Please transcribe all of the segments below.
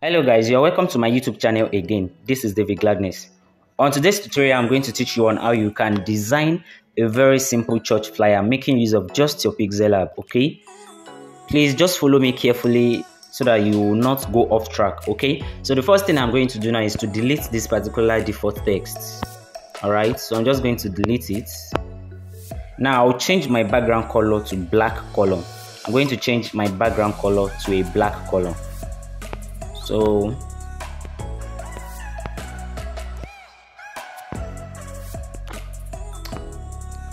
Hello guys, you're welcome to my YouTube channel again. This is David Gladness. On today's tutorial, I'm going to teach you on how you can design a very simple church flyer making use of just your Pixellab, okay? Please just follow me carefully so that you will not go off track, okay? So the first thing I'm going to do now is to delete this particular default text. Alright, so I'm just going to delete it. Now I'll change my background color to black color. I'm going to change my background color to a black color. So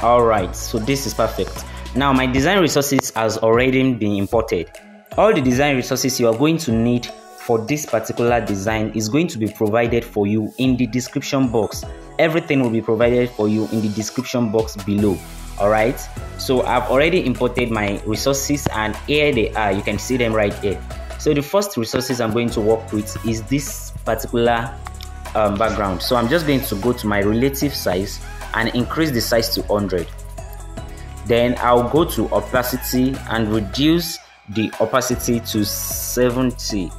alright, so this is perfect. Now my design resources has already been imported. All the design resources you are going to need for this particular design is going to be provided for you in the description box. Everything will be provided for you in the description box below. Alright, so I've already imported my resources and here they are. You can see them right here. So the first resources I'm going to work with is this particular background. So I'm just going to go to my relative size and increase the size to 100. Then I'll go to opacity and reduce the opacity to 70.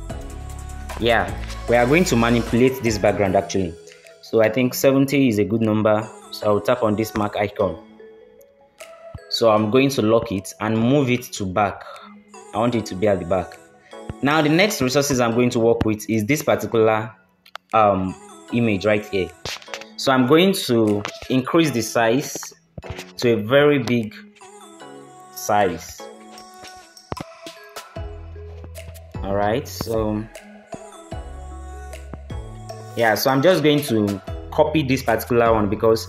Yeah, we are going to manipulate this background actually. So I think 70 is a good number. So I'll tap on this mark icon. So I'm going to lock it and move it to back. I want it to be at the back. Now the next resources I'm going to work with is this particular image right here. So I'm going to increase the size to a very big size. Alright, so yeah, so I'm just going to copy this particular one because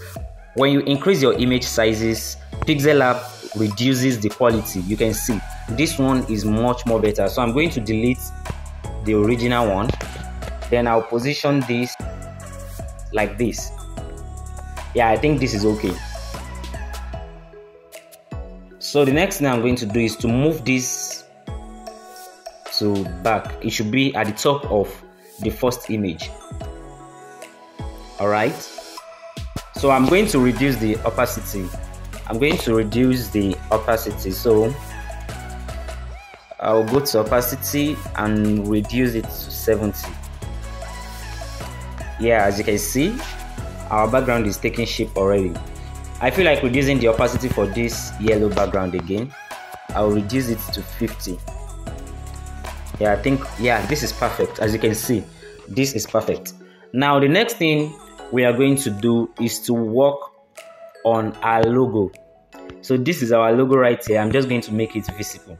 when you increase your image sizes, Pixellab reduces the quality. You can see this one is much more better. So I'm going to delete the original one. Then I'll position this like this. Yeah, I think this is okay. So the next thing I'm going to do is to move this to back. It should be at the top of the first image. Alright, so I'm going to reduce the opacity. So I'll go to opacity and reduce it to 70. Yeah, as you can see, our background is taking shape already. I feel like reducing the opacity for this yellow background again. I'll reduce it to 50. Yeah, I think, yeah, this is perfect. As you can see, this is perfect. Now the next thing we are going to do is to work on our logo. So this is our logo right here. I'm just going to make it visible.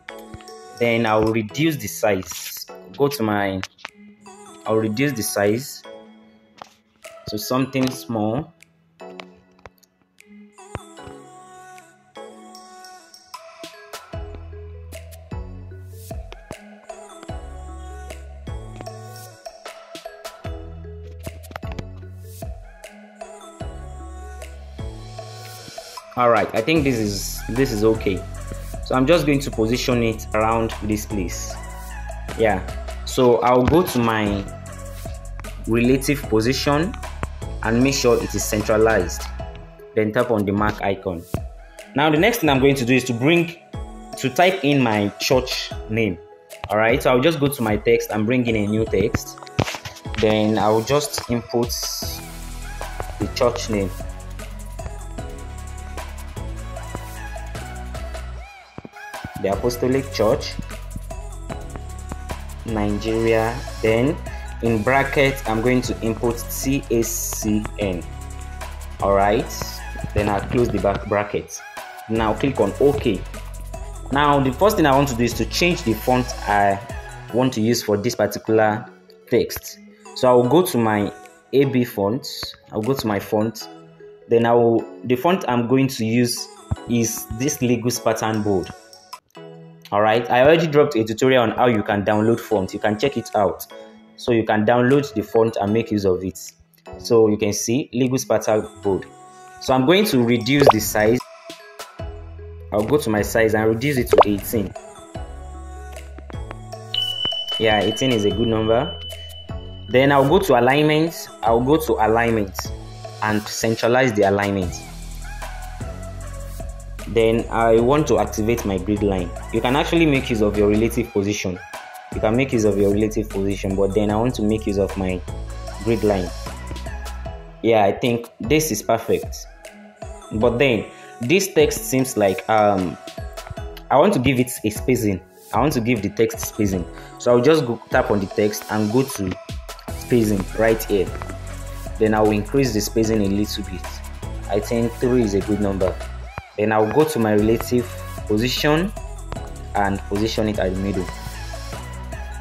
Then I'll reduce the size. I'll reduce the size to something small. All right, I think this is okay. So I'm just going to position it around this place. Yeah, so I'll go to my relative position and make sure it is centralized. Then tap on the mark icon. Now the next thing I'm going to do is to type in my church name. All right, so I'll just go to my text and bring in a new text. Then I'll just input the church name. The Apostolic Church, Nigeria. Then in brackets, I'm going to input TACN. Alright, then I'll close the back bracket. Now click on OK. Now the first thing I want to do is to change the font I want to use for this particular text. So I will go to my AB font. I'll go to my font. Then the font I'm going to use is this Lagos pattern bold. Alright, I already dropped a tutorial on how you can download fonts. You can check it out. So you can download the font and make use of it. So you can see Lagos pattern bold. So I'm going to reduce the size. I'll go to my size and reduce it to 18. Yeah, 18 is a good number. Then I'll go to alignment. I'll go to alignment and centralize the alignment. Then I want to activate my grid line. You can actually make use of your relative position. you can make use of your relative position, but then I want to make use of my grid line. Yeah, I think this is perfect. But then this text seems like I want to give it a spacing. I want to give the text spacing. So I'll just go tap on the text and go to spacing right here. Then I will increase the spacing a little bit. I think 3 is a good number. Then I'll go to my relative position and position it at the middle.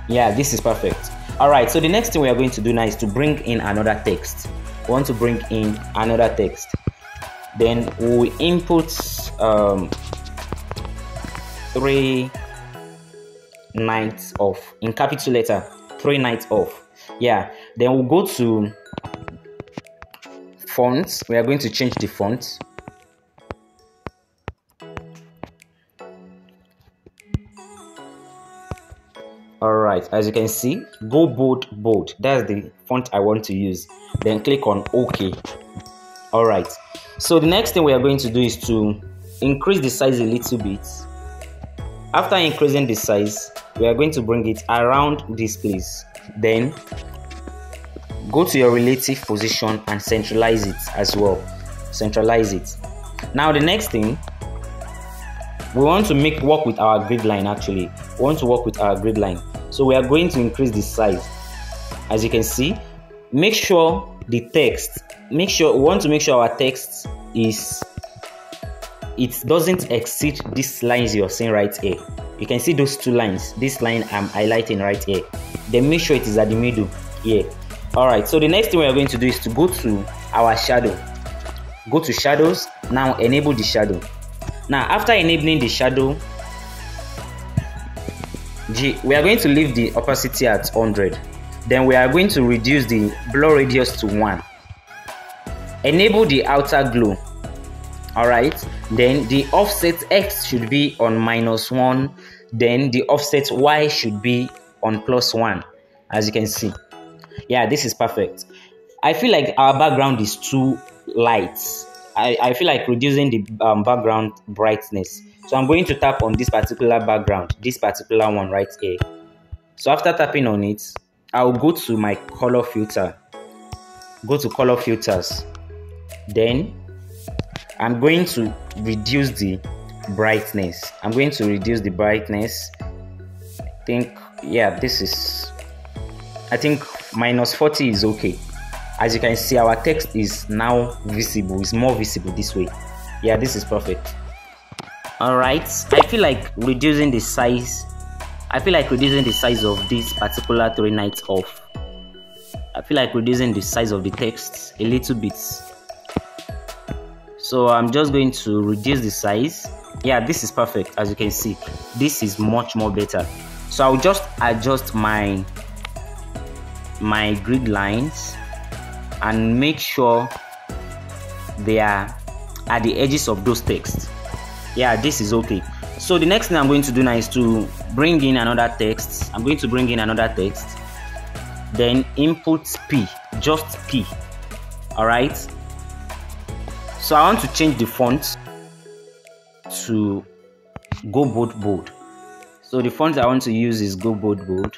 Yeah, this is perfect. Alright, so the next thing we are going to do now is to bring in another text. We want to bring in another text. Then we input 3 nights off in capital letter. 3 nights off. Yeah, then we'll go to fonts. We are going to change the font. Alright, as you can see, go bold. That's the font I want to use. Then click on OK. Alright, so the next thing we are going to do is to increase the size a little bit. After increasing the size, we are going to bring it around this place. Then go to your relative position and centralize it as well. Centralize it. Now the next thing, we want to work with our grid line. Actually, we want to work with our grid line. So we are going to increase the size. As you can see, make sure the text. We want to make sure our text it doesn't exceed these lines you're seeing right here. You can see those 2 lines. This line I'm highlighting right here. Then make sure it is at the middle here. Alright, so the next thing we are going to do is to go to our shadow. Go to shadows. Now enable the shadow. Now after enabling the shadow, we are going to leave the opacity at 100. Then we are going to reduce the blur radius to 1. Enable the outer glow. Alright, then the offset X should be on -1. Then the offset Y should be on +1. As you can see. Yeah, this is perfect. I feel like our background is too light. I feel like reducing the background brightness. So I'm going to tap on this particular background, this particular one right here. So after tapping on it, I'll go to my color filter. Go to color filters. Then I'm going to reduce the brightness. I think, yeah, I think -40 is okay. As you can see, our text is now visible. It's more visible this way. Yeah, this is perfect. Alright, I feel like reducing the size of this particular 3 nights off. I feel like reducing the size of the text a little bit. So I'm just going to reduce the size. Yeah, this is perfect. As you can see, this is much more better. So I'll just adjust my grid lines and make sure they are at the edges of those texts. Yeah, this is okay. So the next thing I'm going to do now is to bring in another text. I'm going to bring in another text. Then input P, just P. Alright. So I want to change the font to go bold. So the font I want to use is go bold.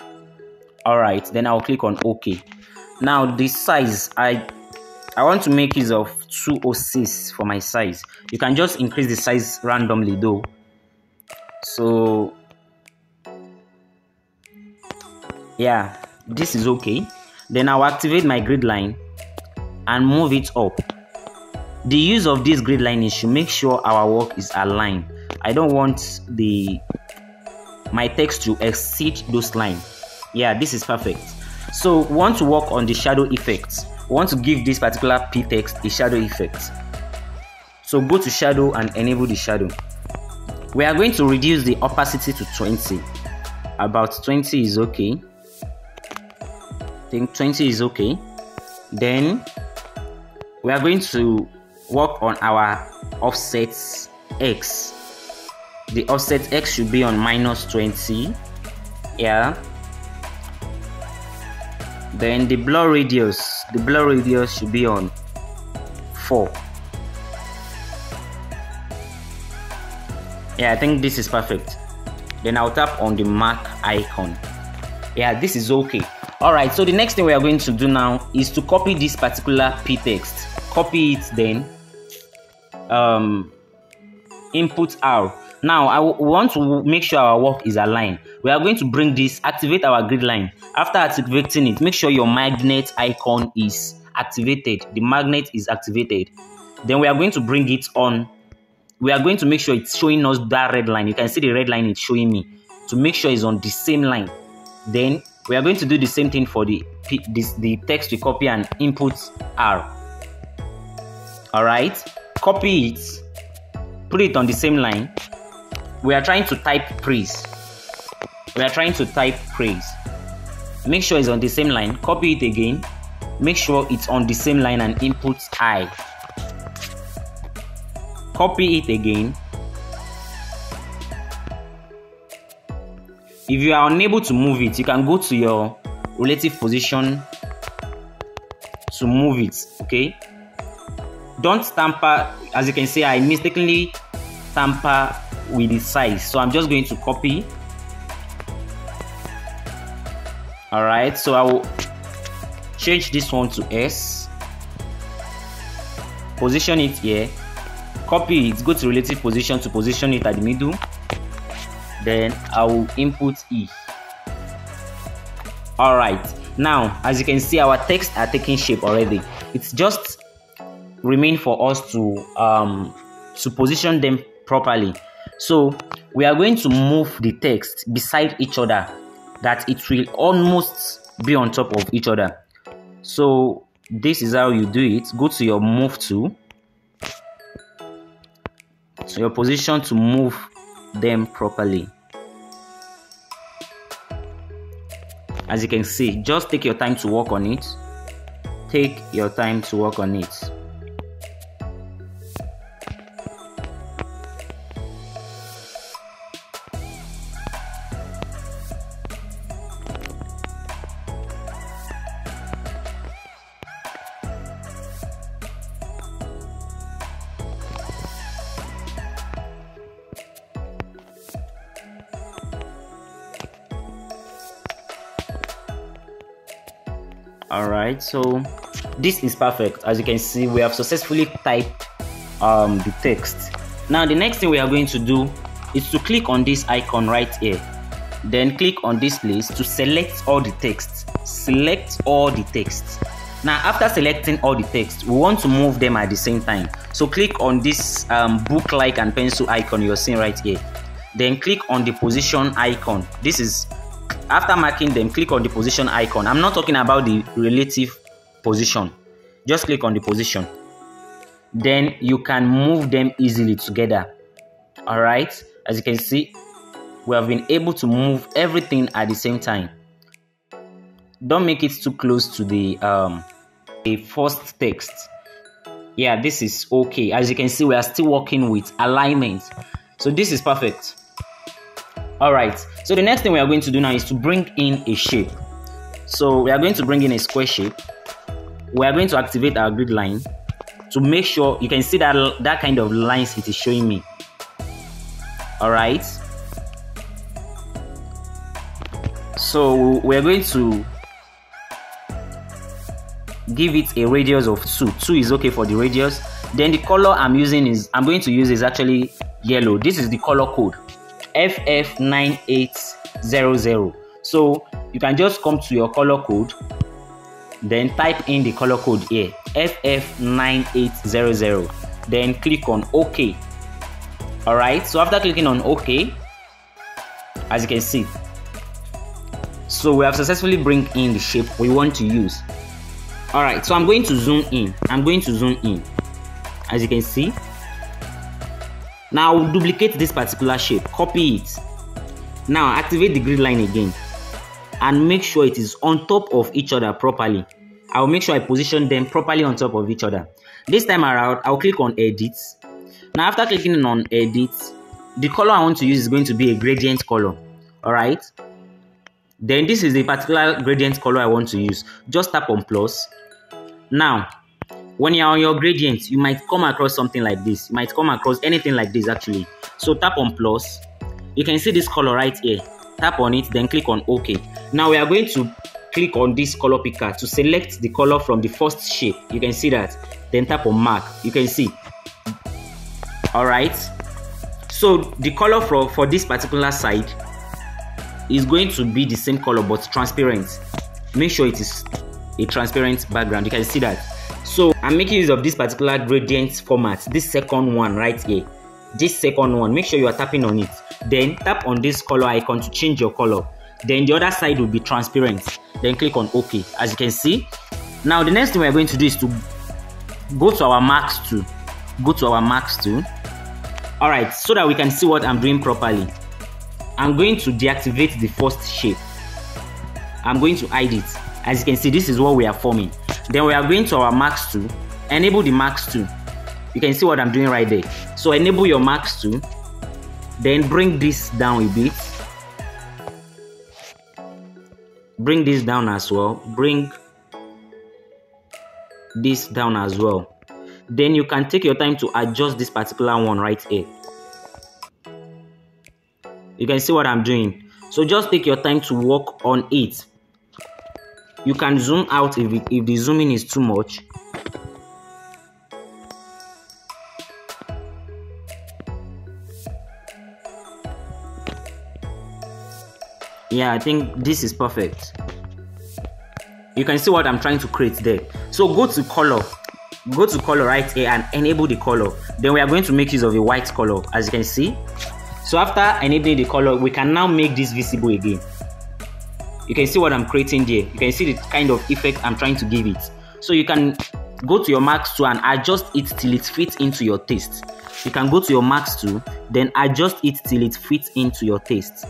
Alright, then I'll click on OK. Now the size, I want to make use of 206 for my size. You can just increase the size randomly though. So yeah, this is okay. Then I'll activate my grid line and move it up. The use of this grid line is to make sure our work is aligned. I don't want my text to exceed those lines. Yeah, this is perfect. So we want to work on the shadow effects. We want to give this particular P text a shadow effect. So go to shadow and enable the shadow. We are going to reduce the opacity to 20. About 20 is okay. I think 20 is okay. Then we are going to work on our offsets X. The offset X should be on -20. Yeah. Then the blur radius should be on 4. Yeah, I think this is perfect. Then I'll tap on the mark icon. Yeah, this is okay. All right, so the next thing we are going to do now is to copy this particular p text. Copy it, then input R. Now I want to make sure our work is aligned. We are going to bring this, activate our grid line. After activating it, make sure your magnet icon is activated. The magnet is activated. Then we are going to bring it on. We are going to make sure it's showing us that red line. You can see the red line it's showing me, to make sure it's on the same line. Then we are going to do the same thing for the text we copy and input R. All right, copy it, put it on the same line. We are trying to type praise. Make sure it's on the same line. Copy it again. Make sure it's on the same line and input I. Copy it again. If you are unable to move it, you can go to your relative position to move it. Okay, don't tamper. As you can see, I mistakenly tamper with the size, so I'm just going to copy. All right, so I will change this one to S, position it here, copy it, go to relative position to position it at the middle. Then I will input E. All right, now as you can see, our text are taking shape already. It's just remain for us to position them properly. So we are going to move the text beside each other, that it will almost be on top of each other. So this is how you do it. Go to your move tool, to your position to move them properly. As you can see, just take your time to work on it. Alright, so this is perfect. As you can see, we have successfully typed the text. Now the next thing we are going to do is to click on this icon right here, then click on this place to select all the text. Now after selecting all the text, we want to move them at the same time. So click on this book-like and pencil icon you're seeing right here, then click on the position icon. This is after marking them, click on the position icon. I'm not talking about the relative position. Just click on the position. Then you can move them easily together. All right. As you can see, we have been able to move everything at the same time. Don't make it too close to the first text. Yeah, this is okay. As you can see, we are still working with alignment. So this is perfect. Alright, so the next thing we are going to do now is to bring in a shape. So we are going to bring in a square shape. We are going to activate our grid line to make sure you can see that kind of lines it is showing me. Alright, so we are going to give it a radius of 2. 2 is okay for the radius. Then the color I'm going to use is actually yellow. This is the color code, FF9800. So you can just come to your color code, then type in the color code here, FF9800, then click on OK. Alright, so after clicking on OK, as you can see, so we have successfully bring in the shape we want to use. Alright, so I'm going to zoom in. As you can see, now I'll duplicate this particular shape, copy it. Now activate the grid line again and make sure it is on top of each other properly. I'll make sure I position them properly on top of each other. This time around, I'll click on edit. Now after clicking on edit, the color I want to use is going to be a gradient color. Alright, then this is the particular gradient color I want to use. Just tap on plus. Now when you're on your gradient, you might come across something like this. You might come across anything like this actually. So tap on plus. You can see this color right here. tap on it, then click on OK. Now we are going to click on this color picker to select the color from the first shape. You can see that. Then tap on mark. You can see. Alright, so the color for this particular side is going to be the same color but transparent. Make sure it is a transparent background. You can see that. So I'm making use of this particular gradient format, this second one right here. This second one, make sure you are tapping on it. Then tap on this color icon to change your color. Then the other side will be transparent. Then click on OK. As you can see, now the next thing we are going to do is to go to our marks tool. Go to our marks tool. Alright, so that we can see what I'm doing properly. I'm going to deactivate the first shape. I'm going to hide it. As you can see, this is what we are forming. Then we are going to our marks tool. Enable the marks tool. You can see what I'm doing right there. So enable your marks tool. Then bring this down a bit. Bring this down as well. Bring this down as well. Then you can take your time to adjust this particular one right here. You can see what I'm doing. So just take your time to work on it. You can zoom out if the zooming is too much. Yeah, I think this is perfect. You can see what I'm trying to create there. So go to color. Go to color right here and enable the color. Then we are going to make use of a white color, as you can see. So after enabling the color, we can now make this visible again. You can see what I'm creating there. You can see the kind of effect I'm trying to give it. So you can go to your marks tool and adjust it till it fits into your taste. You can go to your marks tool, then adjust it till it fits into your taste.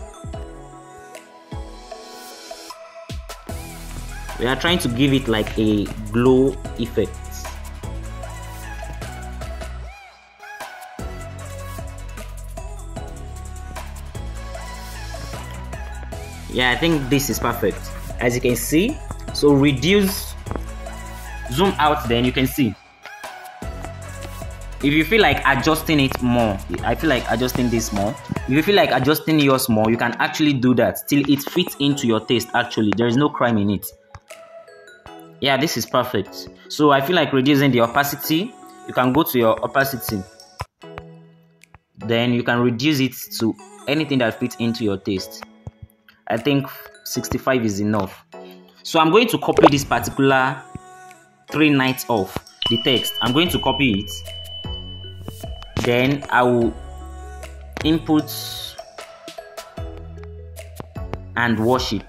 We are trying to give it like a glow effect. Yeah, I think this is perfect, as you can see. So reduce, zoom out, then you can see. If you feel like adjusting it more, I feel like adjusting this more. If you feel like adjusting yours more, you can actually do that till it fits into your taste. Actually, there is no crime in it. Yeah, this is perfect. So I feel like reducing the opacity. You can go to your opacity. Then you can reduce it to anything that fits into your taste. I think 65 is enough. So I'm going to copy this particular 3 nights of the text. I'm going to copy it. Then I will input and worship.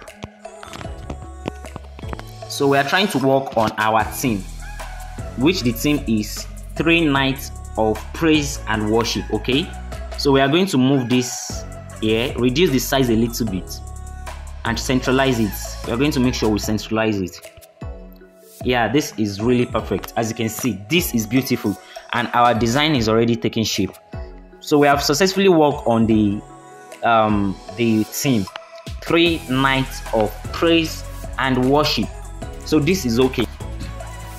So we are trying to work on our theme, which the theme is 3 nights of praise and worship. Okay, so we are going to move this here, reduce the size a little bit and centralize it. We are going to make sure we centralize it. Yeah, this is really perfect. As you can see, this is beautiful and our design is already taking shape. So we have successfully worked on the theme 3 nights of praise and worship. So this is okay.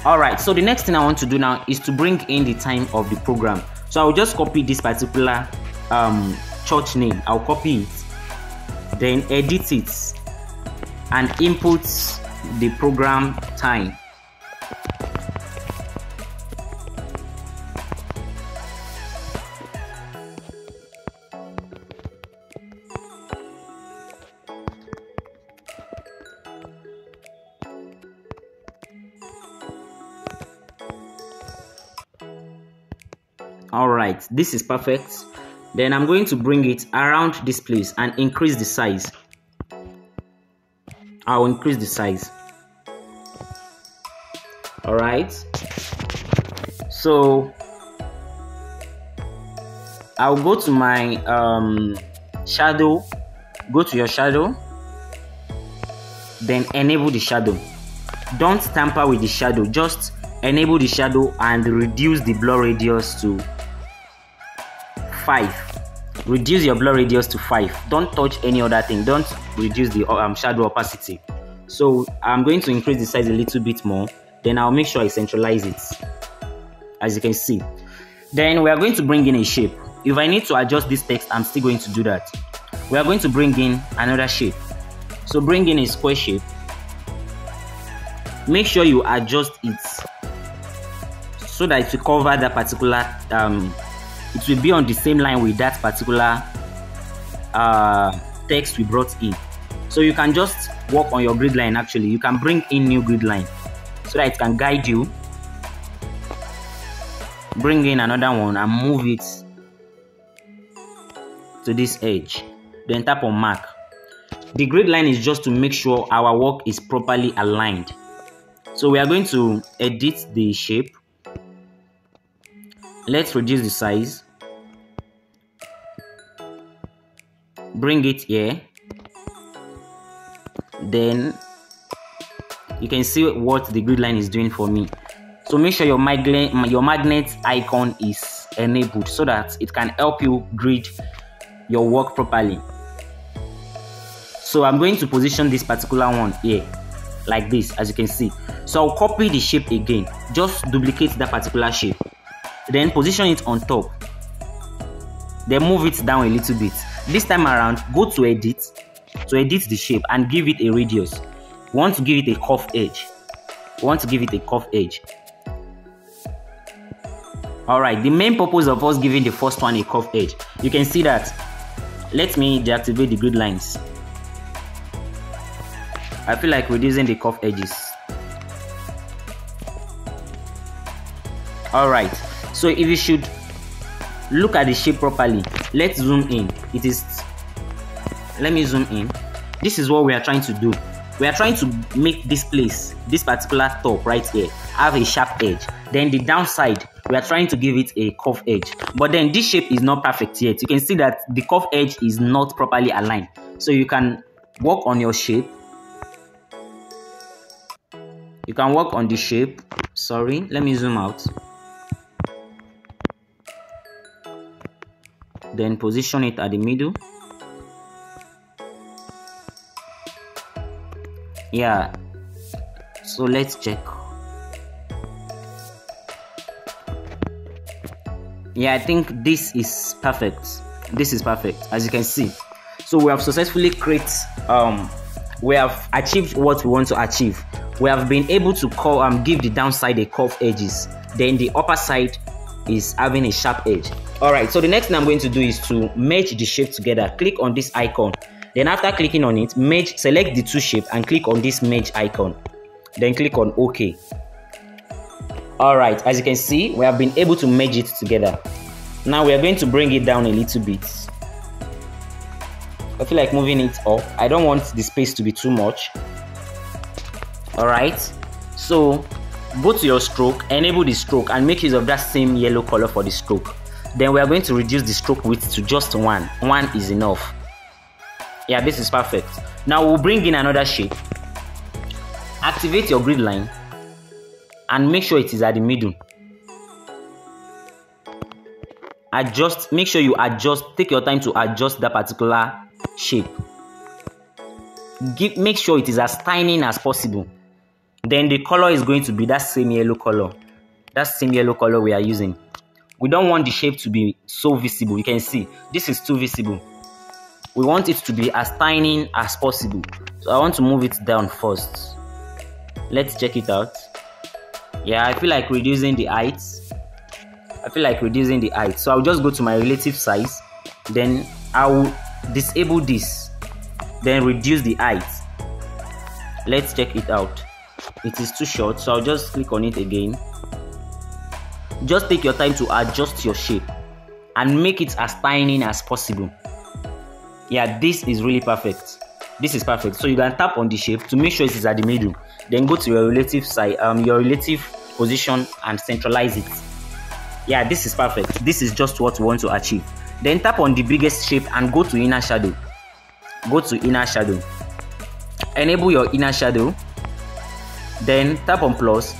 Alright, so the next thing I want to do now is to bring in the time of the program. So I will just copy this particular church name. I'll copy it, then edit it and input the program time. Alright, this is perfect. Then I'm going to bring it around this place and increase the size. I'll increase the size. Alright, so I'll go to my shadow. Go to your shadow, then enable the shadow. Don't tamper with the shadow, just enable the shadow and reduce the blur radius to 5. Reduce your blur radius to 5. Don't touch any other thing. Don't reduce the shadow opacity. So I'm going to increase the size a little bit more. Then I'll make sure I centralize it, as you can see. Then we are going to bring in a shape. If I need to adjust this text, I'm still going to do that. we are going to bring in another shape. So bring in a square shape. Make sure you adjust it so that it will cover that particular it will be on the same line with that particular text we brought in. So you can just work on your grid line. Actually, you can bring in new grid line so that it can guide you. Bring in another one and move it to this edge, then tap on mark. The grid line is just to make sure our work is properly aligned. So we are going to edit the shape. Let's reduce the size, bring it here, then you can see what the grid line is doing for me. So make sure your magnet icon is enabled so that it can help you grid your work properly. So I'm going to position this particular one here like this, as you can see. So I'll copy the shape again, just duplicate that particular shape, then position it on top, then move it down a little bit. This time around, go to edit the shape and give it a radius. We want to give it a curved edge. Alright, the main purpose of us giving the first one a curved edge, you can see that. Let me deactivate the grid lines. I feel like reducing the curved edges. Alright, so if you should look at the shape properly, let's zoom in. Let me zoom in. This is what we are trying to do. We are trying to make this particular top right here, have a sharp edge. Then the downside, we are trying to give it a curved edge. But then this shape is not perfect yet. You can see that the curved edge is not properly aligned. So you can work on your shape. You can work on the shape. Sorry, let me zoom out. Then position it at the middle. Yeah, so let's check. Yeah, I think this is perfect. As you can see. So we have successfully we have achieved what we want to achieve. We have been able to give the downside a curved edges, then the upper side is having a sharp edge. Alright, so the next thing I'm going to do is to merge the shape together. Click on this icon. Then after clicking on it, select the two shape and click on this merge icon. Then click on OK. Alright, as you can see, we have been able to merge it together. Now we are going to bring it down a little bit. I feel like moving it up. I don't want the space to be too much. Alright, so go to your stroke, enable the stroke and make use of that same yellow color for the stroke. Then we are going to reduce the stroke width to just 1. 1 is enough. Yeah, this is perfect. Now we'll bring in another shape. Activate your grid line and make sure it is at the middle. Make sure you adjust, take your time to adjust that particular shape. Make sure it is as tiny as possible. Then the color is going to be that same yellow color. That same yellow color we are using. We don't want the shape to be so visible. You can see this is too visible. We want it to be as tiny as possible. So I want to move it down first. Let's check it out. Yeah, I feel like reducing the height. So I'll just go to my relative size. Then I'll disable this. Then reduce the height. Let's check it out. It is too short, so I'll just click on it again. Just take your time to adjust your shape and make it as tiny as possible. Yeah, this is really perfect. This is perfect. So you can tap on the shape to make sure it is at the middle. Then go to your relative side, your relative position and centralize it. Yeah, this is perfect. This is just what we want to achieve. Then tap on the biggest shape and go to inner shadow. Go to inner shadow. Enable your inner shadow. Then tap on plus.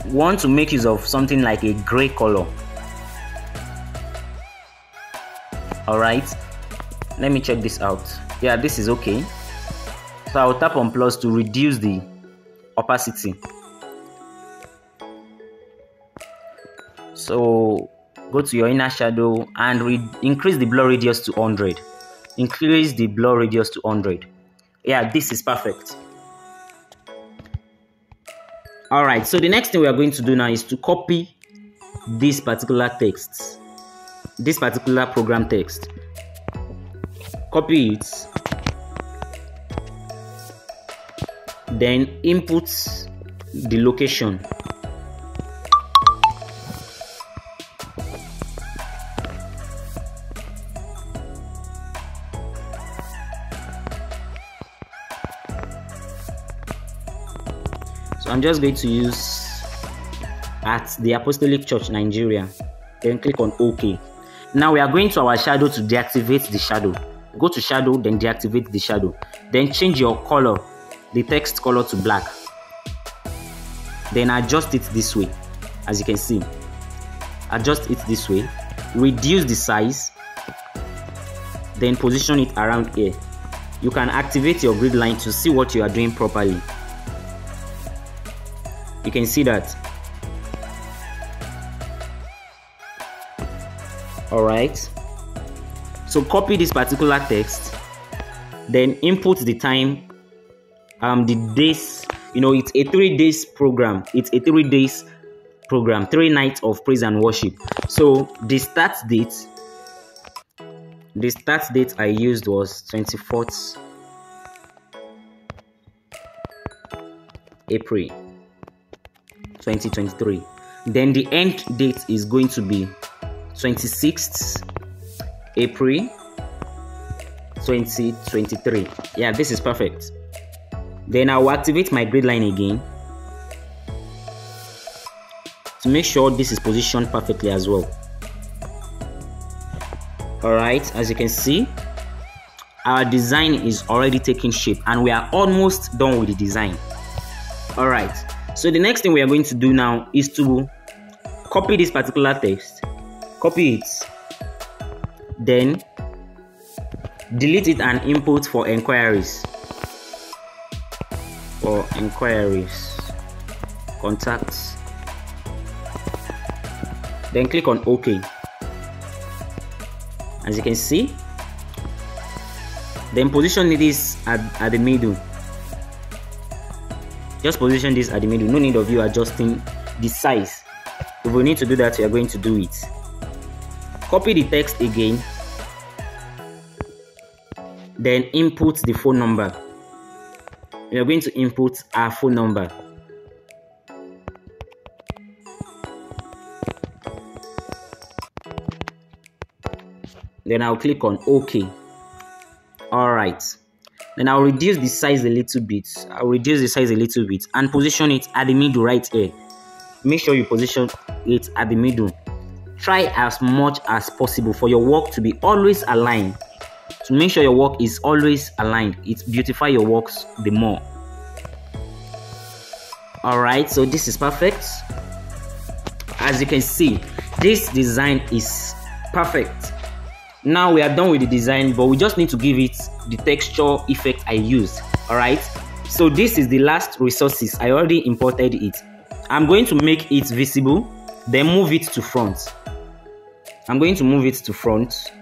Want to make use of something like a gray color. Alright, let me check this out. Yeah, this is okay. So I'll tap on plus to reduce the opacity. So go to your inner shadow and increase the blur radius to 100. increase the blur radius to 100. Yeah, this is perfect. All right, so the next thing we are going to do now is to copy this particular text, this particular program text. Copy it, then input the location. So I'm just going to use at the Apostolic Church Nigeria, then click on OK. Now we are going to our shadow to deactivate the shadow. Go to shadow, then deactivate the shadow, then change your color, the text color, to black, then adjust it this way. As you can see, adjust it this way, reduce the size, then position it around here. You can activate your grid line to see what you are doing properly. You can see that. All right, so copy this particular text, then input the time, the days. You know, it's a 3 days program. It's a 3 days program, 3 nights of praise and worship. So the start date I used was 24th April 2023. Then the end date is going to be 26th April 2023. Yeah, this is perfect. Then I will activate my grid line again to make sure this is positioned perfectly as well. All right, as you can see, our design is already taking shape and we are almost done with the design. All right, so the next thing we are going to do now is to copy this particular text, copy it, then delete it and input for inquiries. For inquiries, contacts, then click on OK. As you can see, then position this at the middle. Just position this at the middle. No need of you adjusting the size. If we need to do that, we are going to do it. Copy the text again, then input the phone number. We are going to input our phone number. Then I'll click on OK. All right. Then I'll reduce the size a little bit. And position it at the middle right here. Make sure you position it at the middle. Try as much as possible for your work to be always aligned. To make sure your work is always aligned, it beautifies your works the more. All right, so this is perfect. As you can see, this design is perfect. Now we are done with the design, but we just need to give it the texture effect I used. All right, so this is the last resources. I already imported it. I'm going to make it visible, then move it to front. I'm going to move it to front.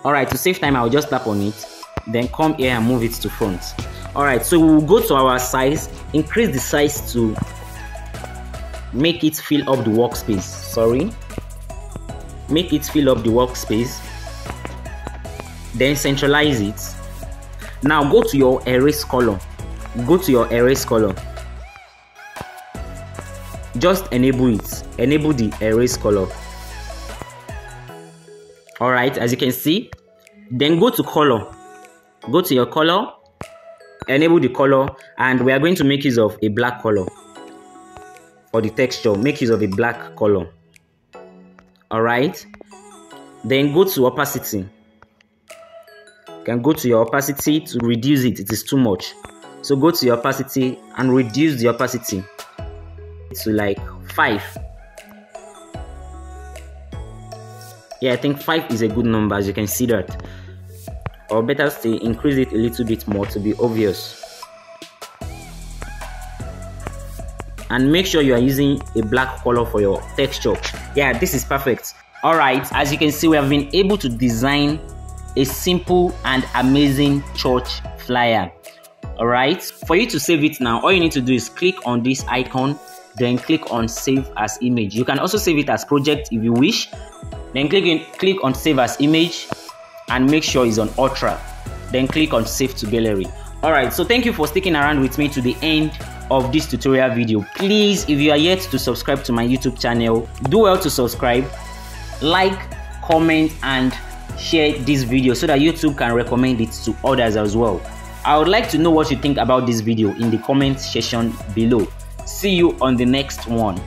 All right, to save time, I'll just tap on it, then come here and move it to front. All right, so we'll go to our size, increase the size to make it fill up the workspace. Make it fill up the workspace, then centralize it. Now go to your erase color. Just enable it. Enable the erase color. All right, as you can see, then go to color. Go to your color, enable the color, and we are going to make use of a black color for the texture. Make use of a black color. All right, then go to opacity. You can go to your opacity to reduce it. It is too much, so go to your opacity and reduce the opacity to like 5. Yeah, I think 5 is a good number, as you can see that. Or better still, increase it a little bit more to be obvious. And make sure you are using a black color for your texture. Yeah, this is perfect. All right, as you can see, we have been able to design a simple and amazing church flyer. All right, for you to save it now, all you need to do is click on this icon, then click on save as image. You can also save it as project if you wish. Then click on save as image and make sure it's on Ultra. Then click on save to gallery. All right, so thank you for sticking around with me to the end of this tutorial video. Please, if you are yet to subscribe to my YouTube channel, do well to subscribe, like, comment, and share this video so that YouTube can recommend it to others as well. I would like to know what you think about this video in the comment section below. See you on the next one.